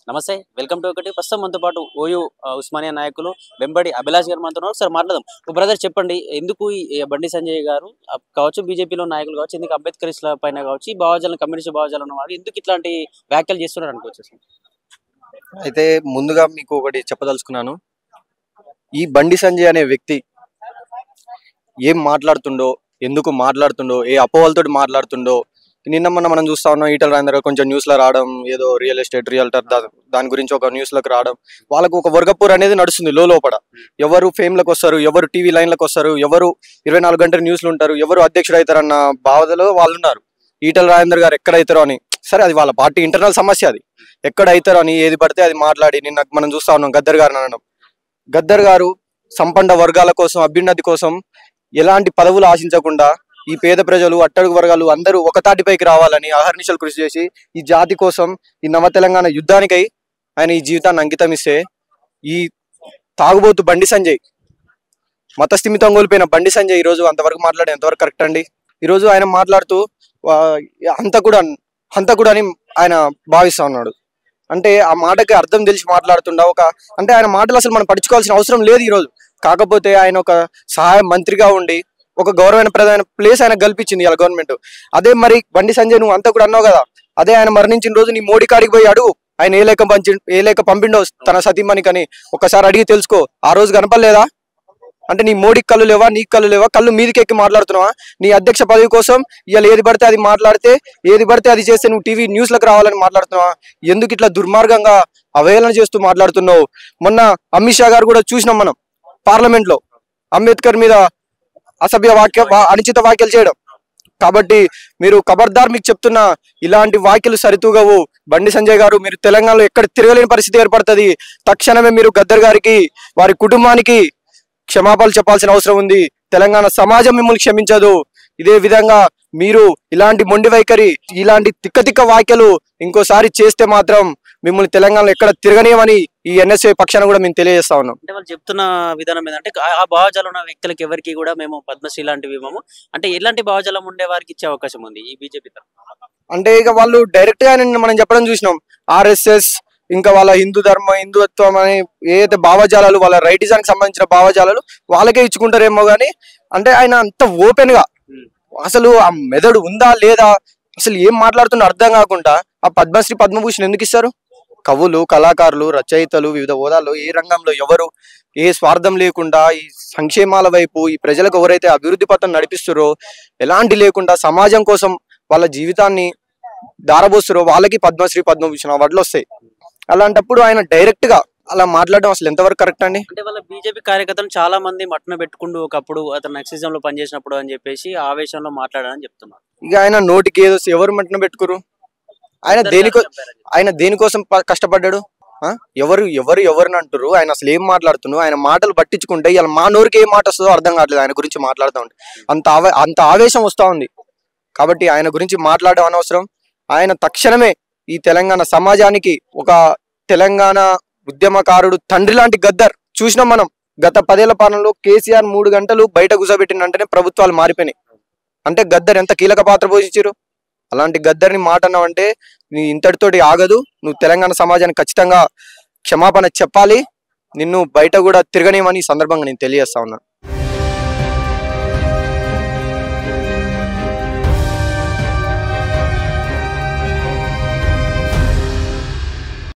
నమస్తే, welcome to ఒకటి. ప్రస్తుతం మనతో పాటు ఓయూ ఉస్మానియా నాయకులు వెంబడి అభిలాష్ గారు మనతో ఉన్నారు. ఒకసారి మాట్లాడదాం. బ్రదర్ చెప్పండి, ఎందుకు ఈ బండి సంజయ్ గారు కావచ్చు, బీజేపీలో నాయకులు కావచ్చు, ఎందుకు అంబేద్కరిస్టుల పైన కావచ్చు, ఈ భావజాలం కమ్యూనిస్ట్ భావజాలం ఉన్న వాళ్ళు ఎందుకు ఇట్లాంటి వ్యాఖ్యలు చేస్తున్నారు అనుకోవచ్చు? అయితే ముందుగా మీకు ఒకటి చెప్పదలుచుకున్నాను. ఈ బండి సంజయ్ అనే వ్యక్తి ఏం మాట్లాడుతుండో, ఎందుకు మాట్లాడుతుండో, ఏ అపోహలతోటి మాట్లాడుతుండో నిన్న మొన్న మనం చూస్తా ఉన్నాం. ఈటల రాజేందర్ కొంచెం న్యూస్లో రావడం, ఏదో రియల్ ఎస్టేట్ రియల్టర్ దాని గురించి ఒక న్యూస్లోకి రావడం, వాళ్ళకు ఒక వర్గపూర్ అనేది నడుస్తుంది లోపల. ఎవరు ఫేమ్లకు వస్తారు, ఎవరు టీవీ లైన్లకు వస్తారు, ఎవరు 24 గంటలు న్యూస్లు ఉంటారు, ఎవరు అధ్యక్షుడు అవుతారన్న బాధలో వాళ్ళు ఉన్నారు. ఈటల రాజేందర్ గారు ఎక్కడైతారో అని, సరే అది వాళ్ళ పార్టీ ఇంటర్నల్ సమస్య, అది ఎక్కడ అవుతారో అని ఏది పడితే అది మాట్లాడి నిన్న మనం చూస్తా ఉన్నాం. గద్దర్ గారు అనడం, గద్దర్ గారు సంపన్న వర్గాల కోసం, అభ్యున్నతి కోసం ఎలాంటి పదవులు ఆశించకుండా ఈ పేద ప్రజలు, అట్టడుగు వర్గాలు అందరూ ఒకతాటిపైకి రావాలని అహర్నిశలు కృషి చేసి ఈ జాతి కోసం, ఈ నవ తెలంగాణ యుద్ధానికై ఆయన ఈ జీవితాన్ని అంకితం ఇస్తే, ఈ తాగుబోతు బండి సంజయ్, మతస్థిమితం కోల్పోయిన బండి సంజయ్ ఈరోజు అంతవరకు మాట్లాడే ఎంతవరకు కరెక్ట్ అండి? ఈరోజు ఆయన మాట్లాడుతూ హంతకుడు అని ఆయన భావిస్తా ఉన్నాడు. అంటే ఆ మాటకి అర్థం తెలిసి మాట్లాడుతుండ అంటే ఆయన మాటలు అసలు మనం పట్టించుకోవాల్సిన అవసరం లేదు ఈరోజు. కాకపోతే ఆయన ఒక సహాయ మంత్రిగా ఉండి ఒక గౌరవప్రదమైన ప్లేస్ ఆయన కల్పించింది ఇలా గవర్నమెంట్. అదే మరి బండి సంజయ్ నువ్వు అంతా కూడా అన్నావు కదా, అదే ఆయన మరణించిన రోజు నీ మోడీ కాడికి పోయి అడుగు, ఆయన ఏ లేఖ పంపిండో తన సతీమణికని ఒకసారి అడిగి తెలుసుకో. ఆ రోజు కనపడలేదా? అంటే నీ మోడీకి కళ్ళు లేవా, నీకు కళ్ళు లేవా? కళ్ళు మీదికి ఎక్కి మాట్లాడుతున్నావా? నీ అధ్యక్ష పదవి కోసం ఇవాళ ఏది పడితే అది మాట్లాడితే, ఏది పడితే అది చేస్తే నువ్వు టీవీ న్యూస్లకు రావాలని మాట్లాడుతున్నావా? ఎందుకు ఇట్లా దుర్మార్గంగా అవహేళన చేస్తూ మాట్లాడుతున్నావు? మొన్న అమిత్ షా గారు కూడా చూసినాం మనం పార్లమెంట్ లో అంబేద్కర్ మీద అనుచిత వ్యాఖ్యలు చేయడం. కాబట్టి మీరు ఖబర్దార్, మీకు చెప్తున్నా, ఇలాంటి వ్యాఖ్యలు సరితూగవు. బండి సంజయ్ గారు, మీరు తెలంగాణలో ఎక్కడ తిరగలేని పరిస్థితి ఏర్పడుతుంది. తక్షణమే మీరు గద్దర్ గారికి, వారి కుటుంబానికి క్షమాపణలు చెప్పాల్సిన అవసరం ఉంది. తెలంగాణ సమాజం మిమ్మల్ని క్షమించదు. ఇదే విధంగా మీరు ఇలాంటి మొండి వైఖరి, ఇలాంటి తిక్క వ్యాఖ్యలు ఇంకోసారి చేస్తే మాత్రం మిమ్మల్ని తెలంగాణలో ఎక్కడ తిరగనేమని ఈ ఎన్ఎస్ఏ పక్షాన కూడా మేము తెలియజేస్తా ఉన్నాం. అంటే వాళ్ళు చెప్తున్న విధానం ఏంటంటే, ఆ భావజాలం ఉన్న వ్యక్తులకు ఎవరికి కూడా మేము పద్మశ్రీ లాంటివి ఇవ్వము అంటే, ఎలాంటి భావజాలం ఉండే వారికి ఇచ్చే అవకాశం ఉంది ఈ బీజేపీ తరఫున? అంటే ఇక వాళ్ళు డైరెక్ట్ గా మనం చెప్పడం చూసినాం. ఆర్ఎస్ఎస్ ఇంకా వాళ్ళ హిందుత్వం అనే ఏదైతే భావజాలాలు, వాళ్ళ రైటిజానికి సంబంధించిన భావజాలాలు వాళ్ళకే ఇచ్చుకుంటారేమో గానీ, అంటే ఆయన అంత ఓపెన్ గా అసలు ఆ మెదడు ఉందా లేదా, అసలు ఏం మాట్లాడుతున్నా అర్థం కాకుండా ఆ పద్మశ్రీ పద్మభూషణ్ ఎందుకు ఇస్తారు? కవులు, కళాకారులు, రచయితలు, వివిధ హోదాల్లో ఏ రంగంలో ఎవరు ఏ స్వార్థం లేకుండా ఈ సంక్షేమాల వైపు, ఈ ప్రజలకు ఎవరైతే అభివృద్ధి పథం నడిపిస్తారో, ఎలాంటి లేకుండా సమాజం కోసం వాళ్ళ జీవితాన్ని దారబోస్తారో వాళ్ళకి పద్మశ్రీ పద్మభూషణ్ అవార్డులు వస్తాయి. అలాంటప్పుడు ఆయన డైరెక్ట్ గా అలా మాట్లాడడం అసలు ఎంతవరకు కరెక్ట్ అండి? అంటే వాళ్ళ బీజేపీ కార్యకర్తలు చాలా మంది మట్టున పెట్టుకుంటూ ఒకప్పుడు అతను నక్సిజం లో పనిచేసినప్పుడు అని చెప్పేసి ఆవేశంలో మాట్లాడారని చెప్తున్నారు. ఇక ఆయన నోటికి ఏదో ఎవరు మట్టున పెట్టుకురు? ఆయన దేనికోసం కష్టపడ్డాడు? ఎవరిని అంటారు? ఆయన అసలు ఏం మాట్లాడుతున్నాడు? ఆయన మాటలు పట్టించుకుంటే ఇలా మా నోరుకి ఏం మాట వస్తుందో అర్థం కావట్లేదు. ఆయన గురించి మాట్లాడుతూ ఉంటే అంత ఆవేశం వస్తూ ఉంది. కాబట్టి ఆయన గురించి మాట్లాడడం అనవసరం. ఆయన తక్షణమే ఈ తెలంగాణ సమాజానికి ఒక తెలంగాణ ఉద్యమకారుడు, తండ్రి లాంటి గద్దర్ చూసినాం మనం. గత 10 ఏళ్ల పాలనలో కేసీఆర్ 3 గంటలు బయట కూర్చోబెట్టినంటేనే ప్రభుత్వాలు మారిపోయినాయి. అంటే గద్దర్ ఎంత కీలక పాత్ర పోషించారు. అలాంటి గద్దర్ని మాట అన్నావంటే నీ ఇంతటితోటి ఆగదు. నువ్వు తెలంగాణ సమాజానికి ఖచ్చితంగా క్షమాపణ చెప్పాలి. నిన్ను బయట కూడా తిరగనేమని ఈ సందర్భంగా నేను తెలియజేస్తా ఉన్నాను.